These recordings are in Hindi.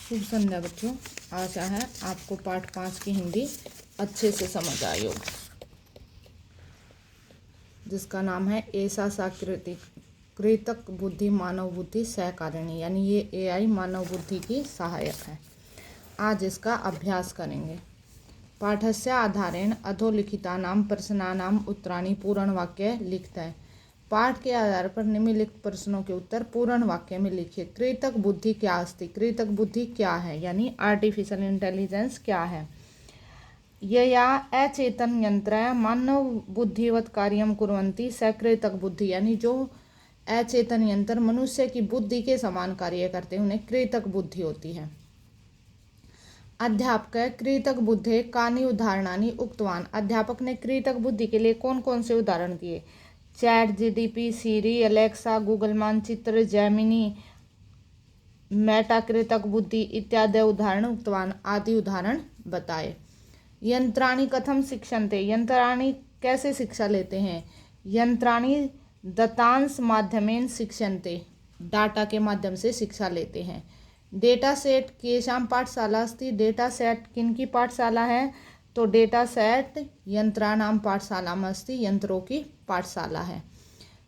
शुभ संध्या बच्चों। आशा है आपको पाठ 5 की हिंदी अच्छे से समझ आई होगी, जिसका नाम है ऐसा साकृति कृतक बुद्धि मानव बुद्धि सहकारिणी, यानी ये एआई मानव बुद्धि की सहायक है। आज इसका अभ्यास करेंगे। पाठस्य आधारेण अधोलिखितानां प्रश्नानां उत्तराणि पूर्ण वाक्य लिखता है। पाठ के आधार पर निम्नलिखित प्रश्नों के उत्तर पूर्ण वाक्य में लिखिए। कृतक बुद्धि क्या अस्ति, कृतक बुद्धि क्या है, यानी आर्टिफिशियल इंटेलिजेंस क्या है। यया अचेतन यंत्र मानव बुद्धिवत कार्यम कुर्वन्ति सकृतक बुद्धि, यानी जो अचेतन यंत्र मनुष्य की बुद्धि के समान कार्य करते हैं उन्हें कृतक बुद्धि होती है। अध्यापक कृतक बुद्धे कानि उदाहरणानि उक्तवान, अध्यापक ने कृतक बुद्धि के लिए कौन कौन से उदाहरण दिए। चैट जीडीपी, सीरी, अलेक्सा, गूगल मानचित्र, जैमिनी, मेटा कृतक बुद्धि इत्यादि उदाहरण उक्तवान, आदि उदाहरण बताए। यंत्राणि कथम शिक्षन्ते, यंत्राणि कैसे शिक्षा लेते हैं। यंत्राणि दत्तांश माध्यमेन शिक्षन्ते, डाटा के माध्यम से शिक्षा लेते हैं। डेटा सेट केषां पाठशाला अस्ति, डेटा सेट किन की पाठशाला है, तो डेटा सेट यंत्राणां पाठशालाम अस्ति, यंत्रों की पाठशाला है।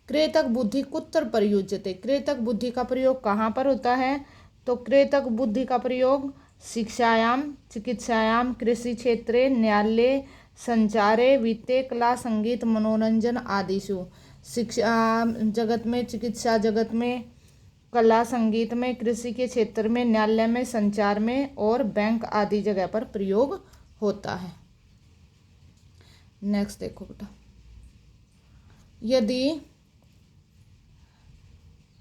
कृतक बुद्धि कुत्र प्रयुज्यते, कृतक बुद्धि का प्रयोग कहाँ पर होता है, तो कृतक बुद्धि का प्रयोग शिक्षायाम, चिकित्सायाम, कृषि क्षेत्रे, न्यायालय, संचारे, वित्तीय, कला, संगीत, मनोरंजन आदिषु। शिक्षा जगत में, चिकित्सा जगत में, कला संगीत में, कृषि के क्षेत्र में, न्यायालय में, संचार में और बैंक आदि जगह पर प्रयोग होता है। नेक्स्ट देखो बेटा, यदि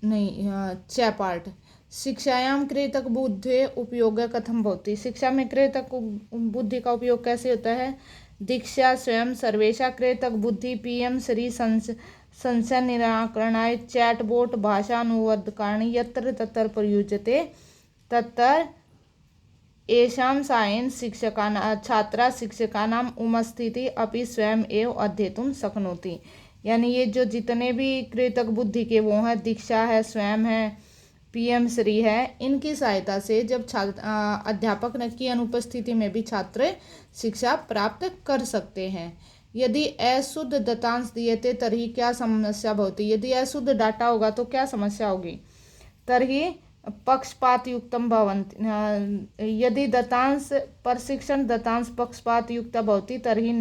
नहीं पार्ट शिक्षायाम कृतक बुद्धि उपयोग कथम भवति, शिक्षा में कृतक बुद्धि का उपयोग कैसे होता है। दीक्षा स्वयं सर्वेशा कृतक बुद्धि, पीएम श्री संशय निराकरणाय, चैटबोट, भाषा अनुवादकानि यत्र तत्र प्रयुज्यते तत्र येषां साहाय्येन शिक्षकानां छात्रा शिक्षकानाम् उपस्थिति अपि स्वयं एव अध्येतुं शक्नोति, यानी ये जो जितने भी कृतक बुद्धि के वो हैं, दीक्षा है, स्वयं है, पीएम श्री है, इनकी सहायता से जब अध्यापक की अनुपस्थिति में भी छात्र शिक्षा प्राप्त कर सकते हैं। यदि अशुद्ध दत्तांश दीयते तर्हि क्या समस्या भवति, यदि अशुद्ध डाटा होगा तो क्या समस्या होगी। तर्हि पक्षपात युक्तम भवन्ति, यदि दत्तांश प्रशिक्षण दत्तांश पक्षपात युक्ता भवति तर्हि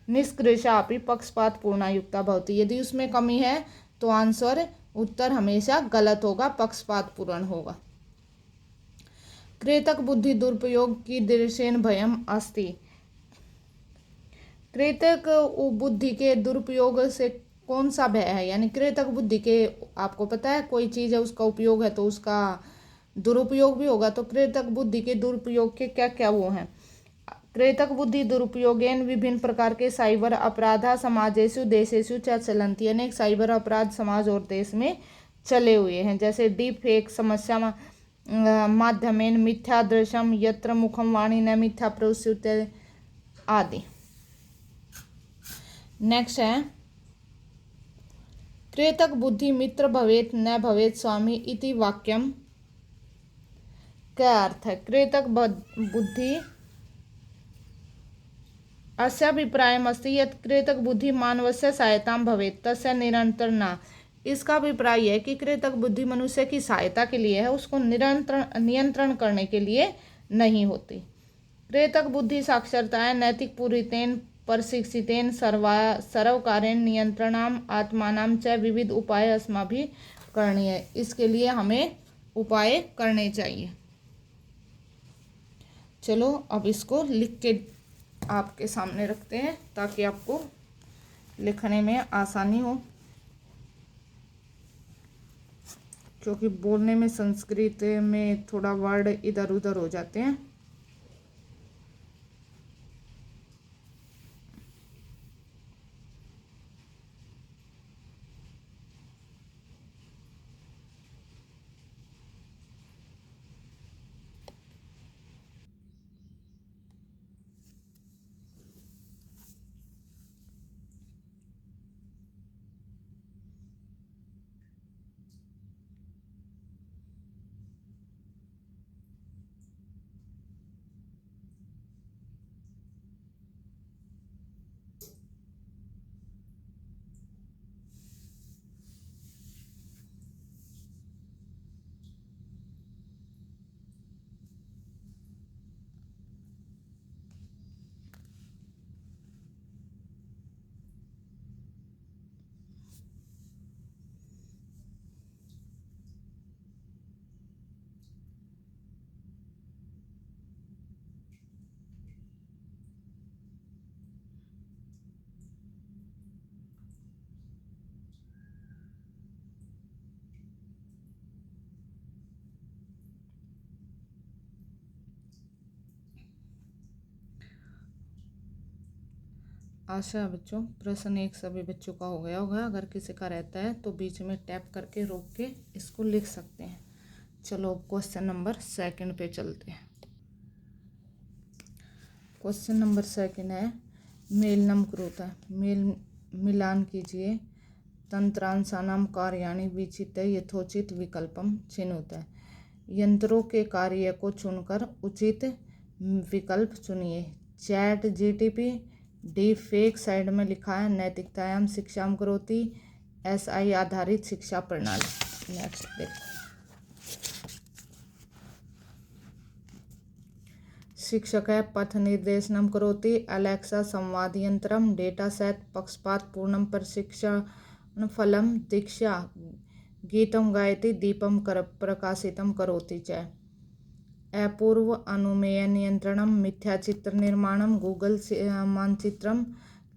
निष्कृषा अपि पक्षपात पूर्णा युक्ता भवति, यदि उसमें कमी है तो आंसर उत्तर हमेशा गलत होगा, पक्षपात पूर्ण होगा। कृतक बुद्धि दुरुपयोग की दृशेन भयम अस्ति, कृतक बुद्धि के दुरुपयोग से कौन सा भय है, यानी कृतक बुद्धि के आपको पता है कोई चीज़ है उसका उपयोग है तो उसका दुरुपयोग भी होगा, तो कृतक बुद्धि के दुरुपयोग के क्या क्या वो हैं। कृतक बुद्धि दुरुपयोगेन विभिन्न प्रकार के साइबर अपराध समाजेषु देशेषु च चलन्ति, अनेक साइबर अपराध समाज और देश में चले हुए हैं, जैसे डीप फेक समस्या माध्यमेन मिथ्या दृश्यम यत्र मुखम वाणी न मिथ्या प्रस्तुते आदि। नेक्स्ट है कृतक बुद्धि मित्र भवेत न भवेत स्वामी इति वाक्यम, क्या अर्थ है। कृतक बुद्धि अस्य अभिप्रायम् अस्ति यत् कृतक बुद्धि मानवस्य सहायतां भवेत् तस्य निरंतर न, इसका अभिप्राय है कि कृतक बुद्धि मनुष्य की सहायता के लिए है, उसको नियंत्रण करने के लिए नहीं होती। कृतक बुद्धि साक्षरताएं नैतिक पूरितेन प्रशिक्षितेन सर्वकारेण नियंत्रणाम आत्मानाम च विविध उपाय अस्माभिः करणीय, इसके लिए हमें उपाय करने चाहिए। चलो अब इसको लिख के आपके सामने रखते हैं ताकि आपको लिखने में आसानी हो, क्योंकि बोलने में संस्कृत में थोड़ा वर्ड इधर उधर हो जाते हैं। आशा है बच्चों प्रश्न 1 सभी बच्चों का हो गया होगा। अगर किसी का रहता है तो बीच में टैप करके रोक के इसको लिख सकते हैं। चलो क्वेश्चन नंबर 2 पे चलते हैं। क्वेश्चन नंबर 2 है मेलनम करोता, मिलान कीजिए। तंत्रांशानाम कार्याणि विचित्य यथोचित विकल्पम चिन्हुत है। यंत्रों के कार्य को चुनकर उचित विकल्प चुनिए। Chat GTP D fake side में लिखा है नैतिकतायाम शिक्षाम करोति, SI आधारित शिक्षा प्रणाली। नेक्स्ट देखो, शिक्षक है पथ निर्देशनम करोति, अलेक्सा संवाद यंत्रम, डेटा सेट पक्षपात पूर्णम प्रशिक्षण फलम, दीक्षा गीतम गायति दीपम प्रकाशितम करोति च। अपूर्व अनुमेय नियंत्रणम, मिथ्या चित्र निर्माणम, गूगल मानचित्रम,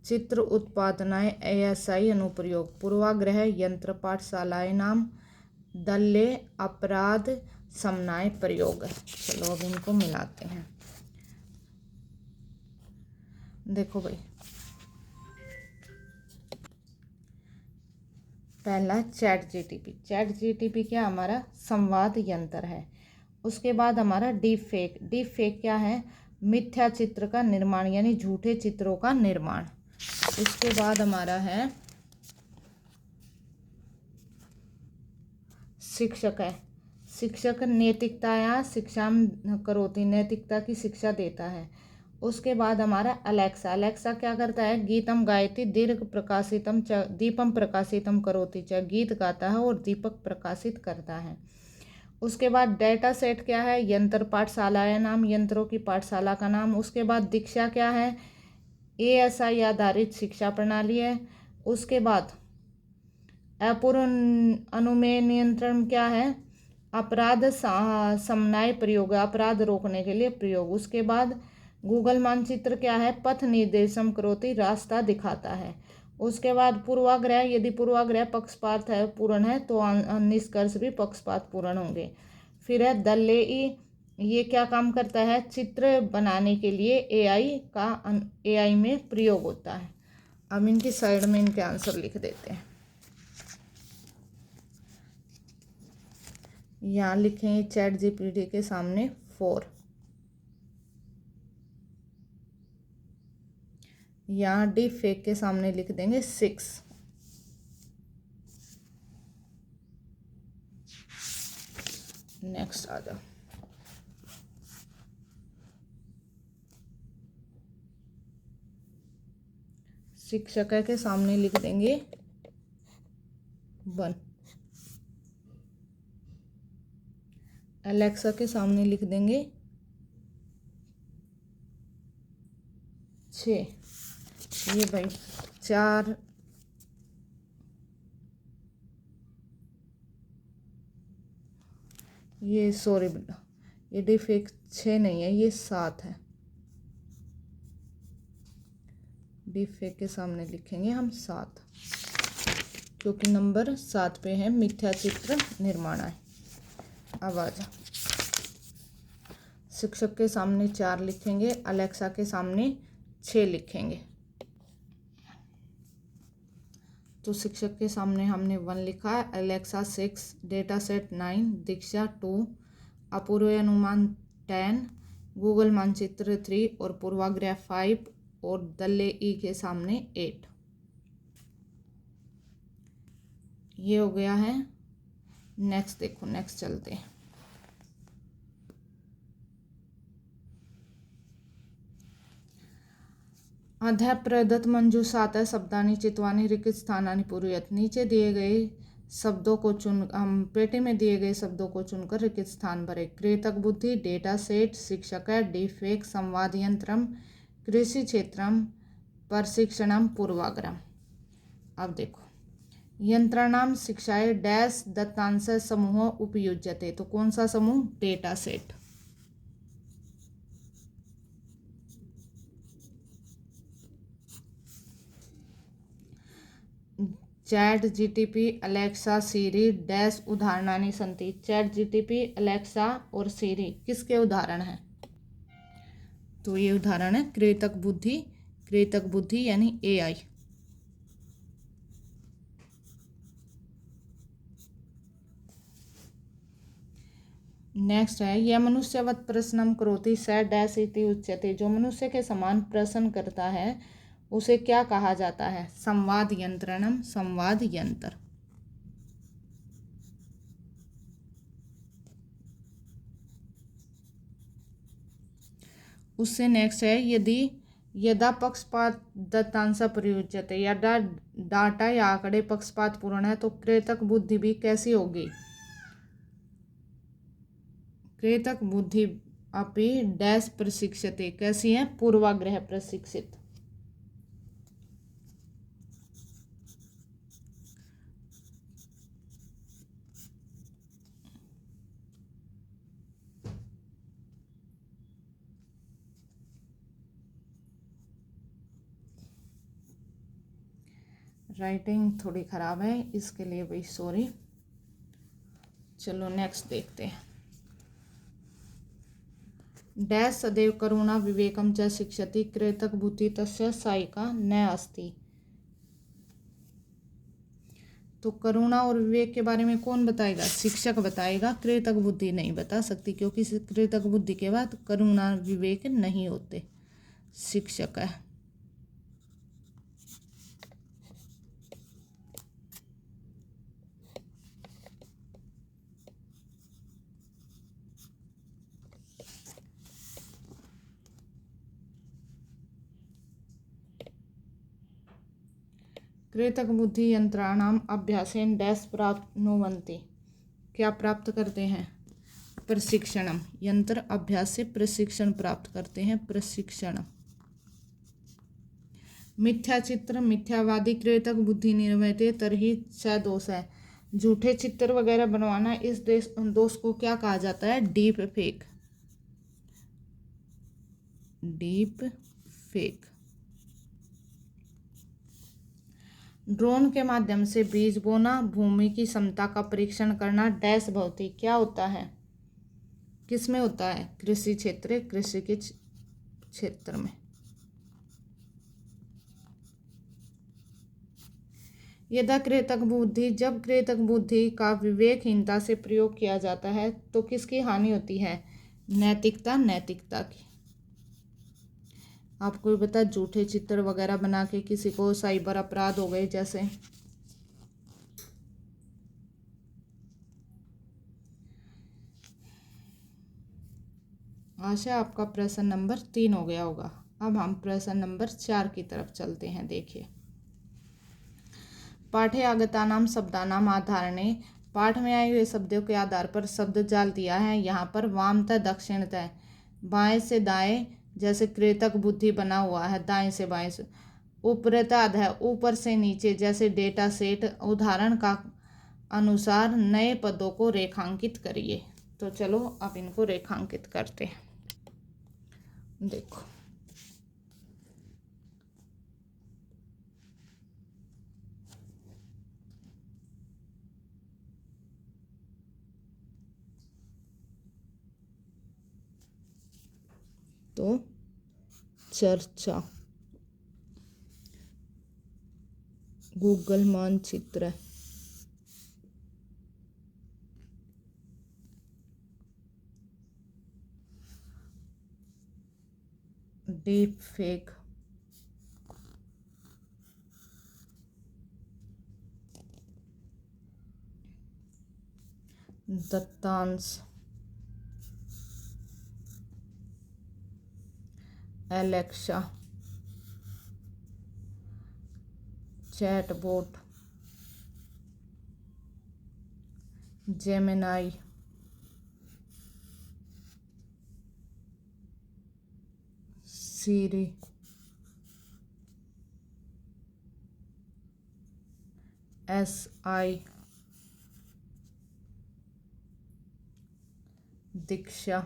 चित्र उत्पादनाय ASI अनुप्रयोग, पूर्वाग्रह यंत्र पाठशालाएं नाम, दल्ले अपराध समनाय प्रयोग। चलो अब इनको मिलाते हैं। देखो भाई, पहला चैट जीटीपी क्या हमारा संवाद यंत्र है। उसके बाद हमारा डीप फेक क्या है, मिथ्या चित्र का निर्माण यानी झूठे चित्रों का निर्माण। उसके बाद हमारा है शिक्षक नैतिकता या शिक्षा करोति, नैतिकता की शिक्षा देता है। उसके बाद हमारा अलेक्सा क्या करता है, गीतम गायति दीर्घ प्रकाशितम च दीपम प्रकाशितम करोति च, गीत गाता है और दीपक प्रकाशित करता है। उसके बाद डेटा सेट क्या है, यंत्र पाठशालाएं नाम, यंत्रों की पाठशाला का नाम। उसके बाद दीक्षा क्या है, ASI आधारित शिक्षा प्रणाली है। उसके बाद अपूर्व अनुमेय नियंत्रण क्या है, अपराध समन्वय प्रयोग, अपराध रोकने के लिए प्रयोग। उसके बाद गूगल मानचित्र क्या है, पथ निर्देशम करोति, रास्ता दिखाता है। उसके बाद पूर्वाग्रह, यदि पूर्वाग्रह पक्षपात है पूर्ण है तो निष्कर्ष भी पक्षपात पूर्ण होंगे। फिर है दल्ले, ये क्या काम करता है, चित्र बनाने के लिए AI में प्रयोग होता है। अब इनकी साइड में इनके आंसर लिख देते हैं। यहाँ लिखेंगे चैट जीपीटी के सामने 4, यहाँ डीप फेक के सामने लिख देंगे 6। नेक्स्ट आ जाओ, शिक्षक के सामने लिख देंगे 1, अलेक्सा के सामने लिख देंगे 6। ये भाई 4, ये सॉरी बेटा, ये डिफेक्ट 6 नहीं है, ये 7 है। डिफेक्ट के सामने लिखेंगे हम 7, क्योंकि नंबर 7 पे है मिथ्या चित्र निर्माण है। अब आ जा, शिक्षक के सामने 4 लिखेंगे, अलेक्सा के सामने 6 लिखेंगे। तो शिक्षक के सामने हमने 1 लिखा है, अलेक्सा 6, डेटा सेट 9, दीक्षा 2, अपूर्व अनुमान 10, गूगल मानचित्र 3 और पूर्वाग्रह 5 और दल्ले के सामने 8। ये हो गया है। नेक्स्ट देखो, नेक्स्ट चलते हैं। अध्याय प्रदत्त मंजूषात शब्दानि चित्वानि रिक्त स्थानानि पूरयत। नीचे दिए गए शब्दों को पेटी में दिए गए शब्दों को चुनकर रिक्त स्थान भरे। क्रेतक बुद्धि, डेटा सेट, शिक्षक, डीफेक, संवाद यंत्रम, कृषि क्षेत्रम, प्रशिक्षणम, पूर्वाग्रह। अब देखो, यंत्रणाम शिक्षाए डैश दत्तांश समूह उपयुज्यते। तो कौन सा समूह, डेटा सेट। चैट जीटीपी, अलेक्सा, सीरी डैश उदाहरणानि सन्ति। चैट जीटीपी, अलेक्सा और सीरी किसके उदाहरण हैं, तो ये उदाहरण है क्रेतक बुद्धि कृतक बुद्धि यानी AI। नेक्स्ट है यह मनुष्यवत प्रश्नम करोति स डैश इति उच्यते। जो मनुष्य के समान प्रश्न करता है उसे क्या कहा जाता है? संवाद यंत्रणम, संवाद यंत्र। उससे नेक्स्ट है यदि यदा पक्षपात दत्तांश प्रयुज्यते। यदा डाटा या आंकड़े पक्षपात पूर्ण है तो कृतक बुद्धि भी कैसी होगी? कृतक बुद्धि अपि डैश प्रशिक्षते। कैसी है? पूर्वाग्रह प्रशिक्षित। राइटिंग थोड़ी खराब है, इसके लिए भी सॉरी। चलो नेक्स्ट देखते हैं। डैश सदैव करुणा विवेकम च शिक्षति कृतक बुद्धि तस्य सायिका न अस्ति। तो करुणा और विवेक के बारे में कौन बताएगा? शिक्षक बताएगा। कृतक बुद्धि नहीं बता सकती क्योंकि कृतक बुद्धि के बाद करुणा विवेक नहीं होते, शिक्षक है। कृतक बुद्धि यंत्राणाम अभ्यासेन डैश प्राप्नुवन्ति। क्या प्राप्त करते हैं? प्रशिक्षणम। यंत्र अभ्यास से प्रशिक्षण प्राप्त करते हैं, प्रशिक्षण। मिथ्या चित्र मिथ्यावादी कृतक बुद्धि निर्वहते तरही च दोष है। झूठे चित्र वगैरह बनवाना, इस दोष को क्या कहा जाता है? Deep fake. Deep fake. Drone के माध्यम से बीज बोना, भूमि की क्षमता का परीक्षण करना डैश भवती। क्या होता है? किस में होता है? कृषि क्षेत्र, कृषि के क्षेत्र में। यदा कृतक बुद्धि, जब कृतक बुद्धि का विवेकहीनता से प्रयोग किया जाता है तो किसकी हानि होती है? नैतिकता, नैतिकता की। आपको भी पता, झूठे चित्र वगैरह बना के किसी को साइबर अपराध हो गए जैसे। आशा आपका प्रश्न नंबर 3 हो गया होगा। अब हम प्रश्न नंबर 4 की तरफ चलते हैं। देखिए, पाठे आगतानाम शब्दानाम आधारणे। पाठ में आए हुए शब्दों के आधार पर शब्द जाल दिया है। यहाँ पर वामतः दक्षिणतः, बाएं से दाएं, जैसे कृतक बुद्धि बना हुआ है दाएं से बाएं से। ऊपरतः अधः, ऊपर से नीचे, जैसे डेटा सेट। उदाहरण का अनुसार नए पदों को रेखांकित करिए। तो चलो अब इनको रेखांकित करते हैं। देखो, तो चर्चा, गूगल मानचित्र, डीप फेक, दत्तांश, Alexa, chatbot, Gemini, Siri, SI, Diksha,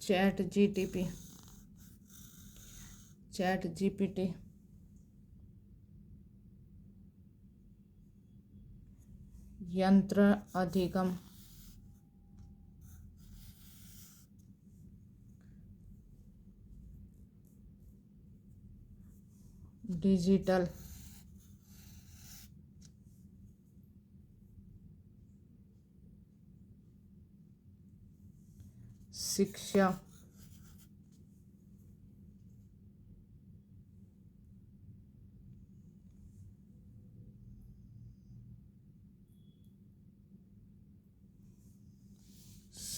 chat जीटीपी, चैट GPT, यंत्र अधिगम, डिजिटल शिक्षा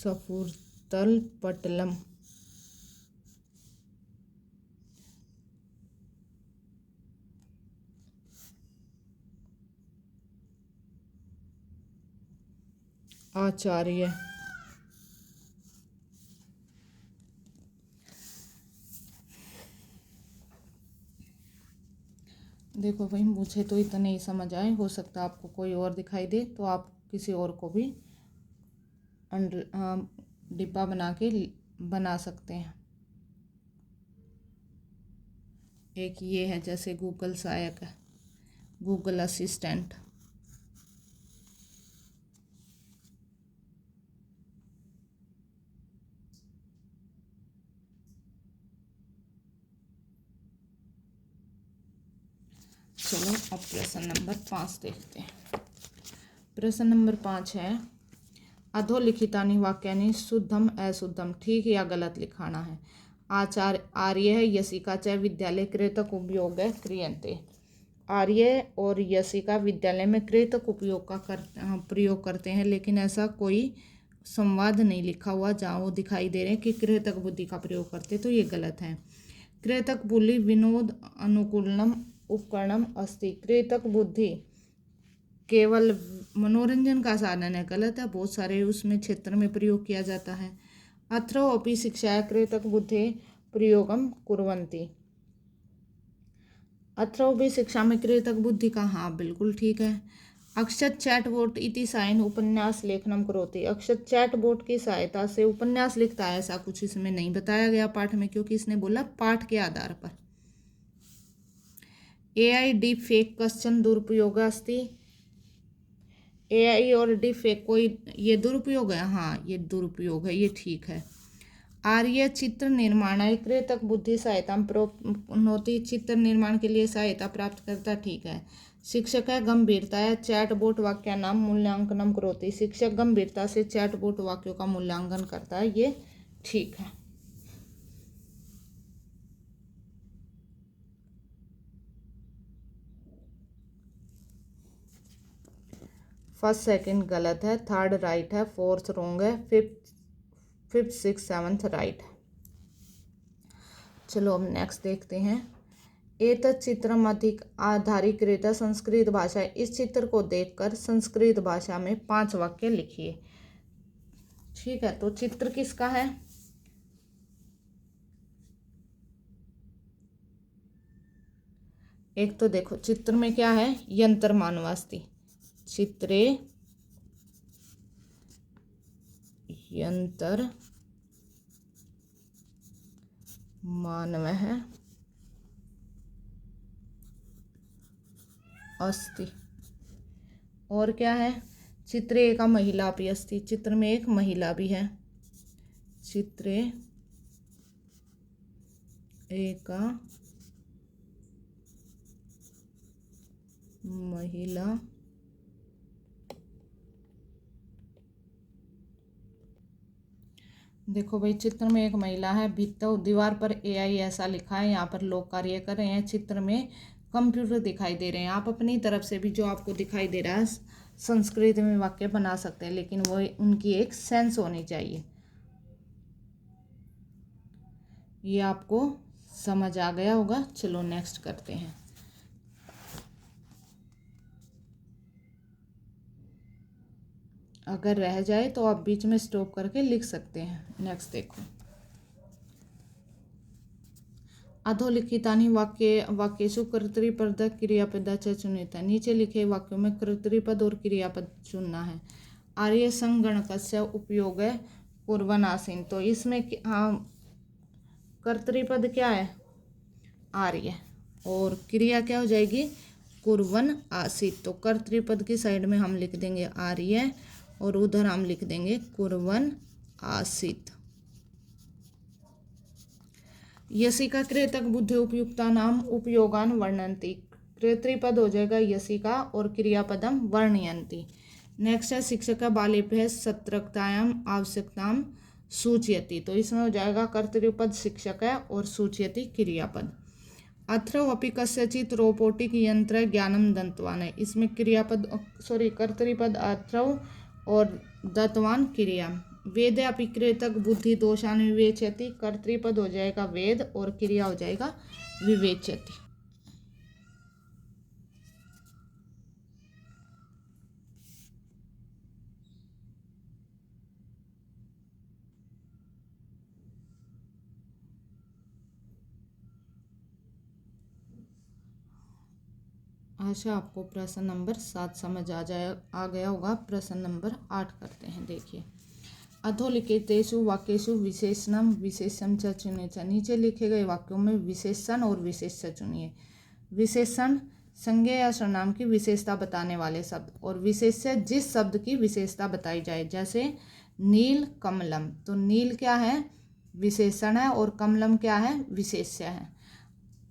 स्फूर्तल पटलम आचार्य देखो भाई, मुझे तो इतने ही समझ आए, हो सकता है आपको कोई और दिखाई दे तो आप किसी और को भी डिब्बा बना के बना सकते हैं। एक ये है जैसे गूगल सहायक है, गूगल असिस्टेंट। चलो अब प्रश्न नंबर 5 देखते हैं। प्रश्न नंबर 5 है, अधोलिखितानि वाक्यानि शुद्धम अशुद्धम ठीक या गलत लिखाना है। आचार्य आर्य यसिका च विद्यालय कृतक उपयोग क्रियन्ते। आर्य और यसिका विद्यालय में कृतक उपयोग का प्रयोग करते हैं, लेकिन ऐसा कोई संवाद नहीं लिखा हुआ जहाँ वो दिखाई दे रहे हैं कि कृतक बुद्धि का प्रयोग करते, तो ये गलत है। कृतक बुद्धि विनोद अनुकूलनम उपकरणम अस्ति। कृतक बुद्धि केवल मनोरंजन का साधन है, गलत है। बहुत सारे उसमें क्षेत्र में प्रयोग किया जाता है। अत्रौ अपि शिक्षाया कृतक बुद्धि प्रयोगम कुर्वन्ति। अत्रौ भी शिक्षा में कृतक बुद्धि का, हाँ बिल्कुल ठीक है। अक्षत चैटबोट इति साइन उपन्यास लेखनम करोति। अक्षत चैटबोट की सहायता से उपन्यास लिखता है, ऐसा कुछ इसमें नहीं बताया गया पाठ में, क्योंकि इसने बोला पाठ के आधार पर। AI डीप फेक कश्चन दुरुपयोग अस्ति। AI और डीप फेक कोई ये दुरुपयोग है, हाँ ये दुरुपयोग है, ये ठीक है। आर्य चित्र निर्माणाय कृतक बुद्धि सहायता प्रोनोति। चित्र निर्माण के लिए सहायता प्राप्त करता, ठीक है। शिक्षक गंभीरता चैटबोट वाक्य नाम मूल्यांकनम करोति। शिक्षक गंभीरता से चैटबोट वाक्यों का मूल्यांकन करता है, ये ठीक है। फर्स्ट सेकंड गलत है, थर्ड राइट है, फोर्थ रॉन्ग है, फिफ्थ सिक्स सेवन्थ राइट है। चलो अब नेक्स्ट देखते हैं। एतत् चित्रम अधिक आधारीकृत संस्कृत भाषा। इस चित्र को देखकर संस्कृत भाषा में 5 वाक्य लिखिए। ठीक है, तो चित्र किसका है? एक तो देखो चित्र में क्या है, यंत्र मानवास्ति। चित्रे यंत्र मानव है अस्ति। और क्या है, चित्रे एका महिला भी अस्ति। चित्र में एक महिला भी है। चित्रे एका महिला देखो भाई, चित्र में एक महिला है। भित्तौ दीवार पर AI ऐसा लिखा है। यहाँ पर लोग कार्य कर रहे हैं। चित्र में कंप्यूटर दिखाई दे रहे हैं। आप अपनी तरफ से भी जो आपको दिखाई दे रहा है संस्कृत में वाक्य बना सकते हैं, लेकिन वो उनकी एक सेंस होनी चाहिए। ये आपको समझ आ गया होगा। चलो नेक्स्ट करते हैं। अगर रह जाए तो आप बीच में स्टॉप करके लिख सकते हैं। नेक्स्ट देखो, अधोलिखितानि वाक्येषु कर्तृपद क्रियापद च चुनित। नीचे लिखे वाक्यों में कर्तृपद और क्रियापद चुनना है। आर्य संगणकस्य उपयोग कुर्वन् आसीन। तो इसमें हाँ कर्तृपद क्या है, आर्य, और क्रिया क्या हो जाएगी, कुर्वन् आसीत। तो कर्तृपद की साइड में हम लिख देंगे आर्य और उधर हम लिख देंगे कुर्वन् आसीत। यसिका कृतक बुद्धि उपयुक्ता नाम उपयोगान वर्णन्ति। कर्तृपद हो जाएगा यसिका और क्रियापदम वर्णयन्ति। नेक्स्ट है शिक्षक बालेभ्य सतर्कतायाम आवश्यकताम सूचयति। तो इसमें हो जाएगा कर्तृपद शिक्षक है और सूचयति क्रियापद। अथर्व अपि कस्यचित् रोबोटिक यंत्र ज्ञानम दत्तवान है। इसमें कर्तृपद अथर्व और दत्तवान क्रिया। वेद अपि कृतक बुद्धि दोषान विवेचयति। कर्तृपद हो जाएगा वेद और क्रिया हो जाएगा विवेचयति। आशा आपको प्रश्न नंबर 7 समझ आ गया होगा। प्रश्न नंबर 8 करते हैं। देखिए, अधोलिखितेषु वाक्येषु विशेषणम विशेषण च चुनिए। नीचे लिखे गए वाक्यों में विशेषण और विशेष्य चुनिए। विशेषण संज्ञा या सर्वनाम की विशेषता बताने वाले शब्द, और विशेष्य जिस शब्द की विशेषता बताई जाए। जैसे नील कमलम, तो नील क्या है, विशेषण है, और कमलम क्या है, विशेष्य है।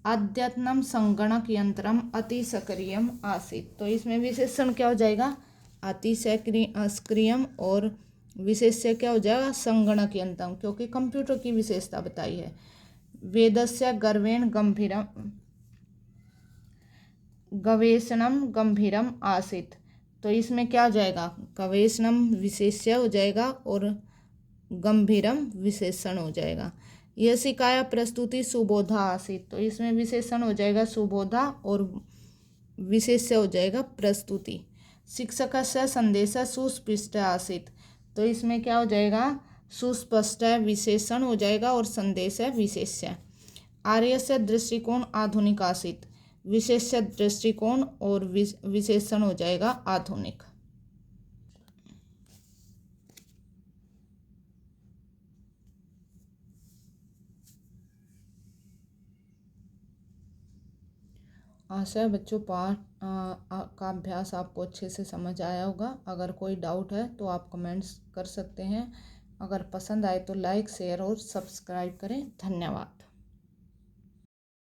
अद्यतनम संगणक यंत्रम अति सक्रियम आसीत्। तो इसमें विशेषण क्या हो जाएगा, अति सक्रियम, और विशेष्य क्या हो जाएगा, संगणक यंत्रम, क्योंकि कंप्यूटर की विशेषता बताई है। वेदस्य गर्वेण गवेषणम गंभीरम आसीत्। तो इसमें क्या हो जाएगा, गवेषणम विशेष्य हो जाएगा और गंभीरम विशेषण हो जाएगा। यसिकाया प्रस्तुति सुबोधा आसीत्। तो इसमें विशेषण हो जाएगा सुबोधा और विशेष्य हो जाएगा प्रस्तुति। शिक्षकस्य संदेशः सुस्पष्ट आसीत्। तो इसमें क्या हो जाएगा, सुस्पष्ट है विशेषण हो जाएगा और संदेश है विशेष्य। आर्यस्य दृष्टिकोण आधुनिक आसीत्। विशेष्य दृष्टिकोण और विशेषण हो जाएगा आधुनिक। आशा है बच्चों पाठ का अभ्यास आपको अच्छे से समझ आया होगा। अगर कोई डाउट है तो आप कमेंट्स कर सकते हैं। अगर पसंद आए तो लाइक, शेयर और सब्सक्राइब करें। धन्यवाद।